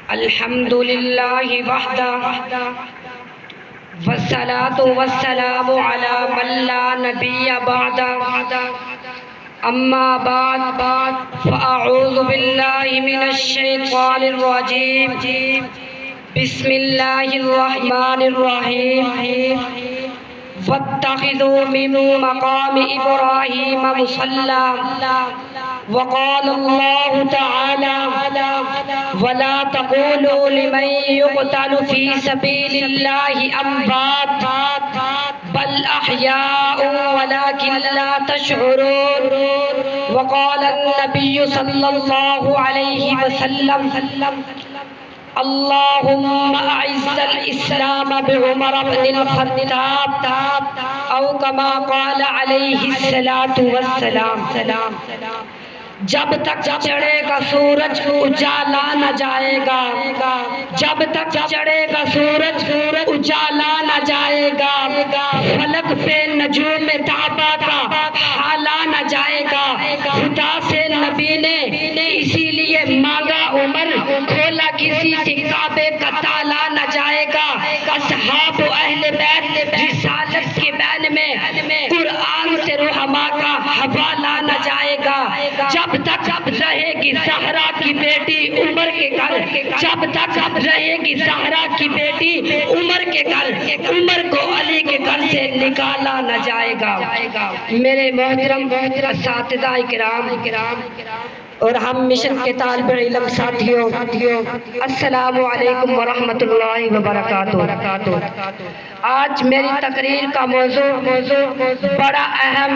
الحمد للہ وحدہ والصلاة والسلام على من لا نبی بعدہ اما بعد فاعوذ باللہ من الشیطان الرجیم بسم اللہ الرحمن الرحیم واتخذوا من مقام ابراہیم مصلی وقال اللہ تعالی ولا تقولوا لمن يقتل في سبيل الله أموات بل أحياء ولكن لا تشعرون وقال النبي صلى الله عليه وسلم اللهم أعز الإسلام بعمر بن الخطاب أو كما قال عليه الصلاة والسلام جب تک چڑھے گا سورج اجالا نہ جائے گا جب تک چڑھے گا سورج اجالا نہ جائے گا فلک پہ نجوم تابا کا حالا نہ جائے گا خدا سے نبی نے اسی لیے مانگا عمر کھولا کسی سے کعبے کا تالا نہ جائے گا اصحاب و اہل بیت رسالت کے بین میں قرآن سے رحما کا حوالہ نہ جائے گا جب تک رہے گی زہرا کی بیٹی عمر کے گھر جب تک رہے گی زہرا کی بیٹی عمر کے گھر عمر کو علی کے گھر سے نکالا نہ جائے گا میرے محترم اساتذہ کرام اور ہم مشن کے طالب علم ساتھیوں السلام علیکم ورحمۃ اللہ وبرکاتہ آج میری تقریر کا موضوع بڑا اہم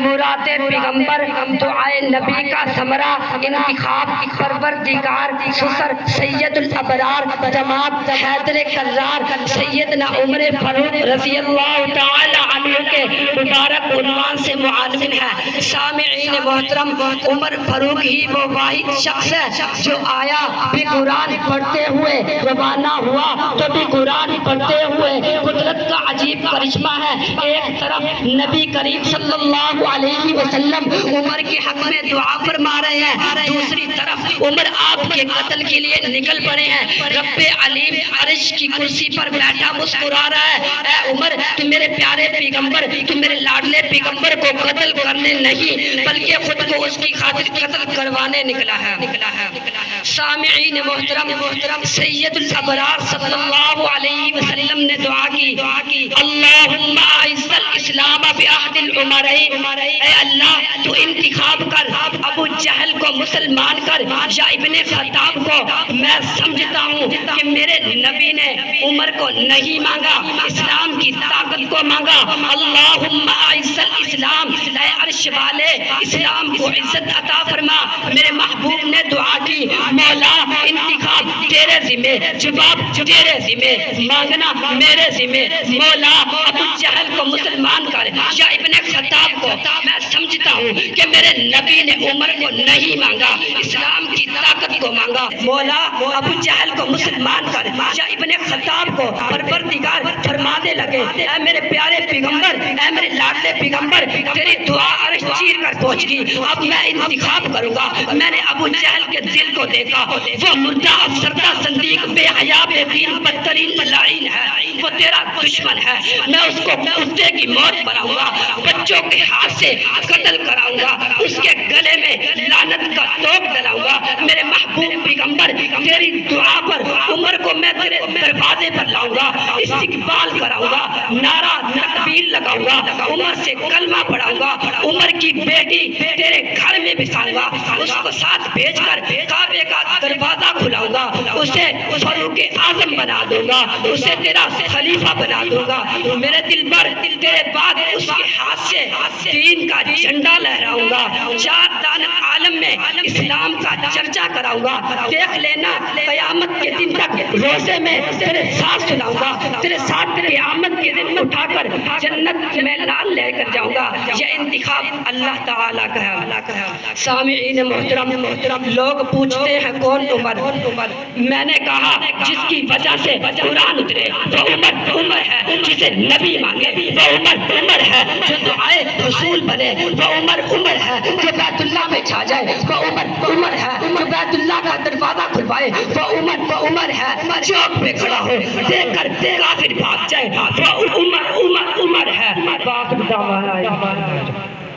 مراد پیغمبر دعائے نبی کا ثمرہ انتخاب پروردگار سسر سید الابرار دماد حیدر کرار سیدنا عمر فاروق رضی اللہ تعالی عنہ کے مبارک عنوان سے معلوم ہے سامعین محترم عمر فاروق ہی وہ واحد شخص ہے جو آیا بھی قرآن پڑھتے ہوئے روانہ ہوا تو بھی قرآن پڑھتے ہوئے قدرت کا عجیب کرشمہ ہے ایک طرف نبی کریم صلی اللہ علیہ وسلم عمر کے حق میں دعا فرما رہے ہیں دوسری طرف عمر آپ کے قتل کے لیے نکل پڑے ہیں رب علیم عرش کی کرسی پر بیٹھا مسکرا رہا ہے اے عمر تم میرے پیارے پیغمبر تم میرے لاڈلے پیغمبر کو قتل کرنے نہیں بلکہ خود کو اس کی خاطر قتل کروانے نکلا ہے سامعین محترم سید الابرار صلی اللہ علیہ وسلم نے دعا کی اللہم اعز الاسلام بعہد العمرین اے اللہ تو انتخاب کر ابو جہل کو مسلمان کر یا ابن خطاب کو میں سمجھتا ہوں کہ میرے نبی نے عمر کو نہیں مانگا اسلام کی طاقت کو مانگا اللہم اعز الاسلام اے عرش والے اسلام کو عزت عطا فرما میرے محبوب نے دعا کی مولا انتخاب تیرے ذمہ جواب تیرے ذمہ مانگنا میرے ذمہ مولا ابو جہل کو مسلمان کر یا ابن خطاب کو میں سمجھتا ہوں کہ میرے نبی نے عمر کو نہیں مانگا اسلام کی طاقت کو مانگا مولا ابو جہل کو مسلمان کر یا ابن خطاب کو پروردگار فرمانے لگے اے میرے پیارے پیغمبر اے میرے لاڈلے پیغمبر تیری دعا عرش چیر کر پہنچ گئی اب میں انتخاب کروں گا میں نے ابو جہل کے دل کو دیکھا وہ مردہ افسردہ صندیق بے حیا بے دین بدترین لعین ہے وہ تیرا دشمن ہے میں اس کو کتے کی موت بناؤں گا بچوں کے ہاتھ سے قتل کراؤں گا اس کے گلے میں لعنت کا توق ڈلاؤں گا میرے محبوب پیغمبر تیری دعا پر عمر کو میں تیرے دروازے پر لاؤں گا استقبال کراؤں گا نعرہ تکبیر لگاؤں گا عمر سے کلمہ پڑھاؤں گا عمر کی بیٹی تیرے گھر میں بساؤں گا اس کو ساتھ بھیج کر کعبے کا دروازہ کھلاؤں گا اسے فاروق اعظم بنا دوں گا اسے تیرا خلیفہ بنا دوں گا میرے دل پر تیرے بعد اس کے ہاتھ سے دین کا جھنڈا لہراؤں گا چار دان عالم میں اسلام کا چرچا کراؤں گا دیکھ لینا قیامت کے دن تک روزے میں تیرے ساتھ سناؤں گا تیرے ساتھ قیامت کے دن اٹھا کر جنت میں نال لے کر جاؤں گا. یہ انتخاب اللہ تعالیٰ کا ہے. سامعین محترم لوگ پوچھتے ہیں کون عمر؟ میں نے کہا جس کی وجہ سے قرآن اترے وہ عمر ہے. جسے نبی مانگے وہ عمر ہے. جو دعائے رسول بنے وہ عمر ہے. جو بیت اللہ میں چھا جائے وہ عمر ہے. جو بیت اللہ کا دروازہ کھلوائے وہ عمر ہے. چوک پہ کھڑا ہو دیکھ کر کافر بھاگ جائے وہ عمر ہے. باقی دعوانا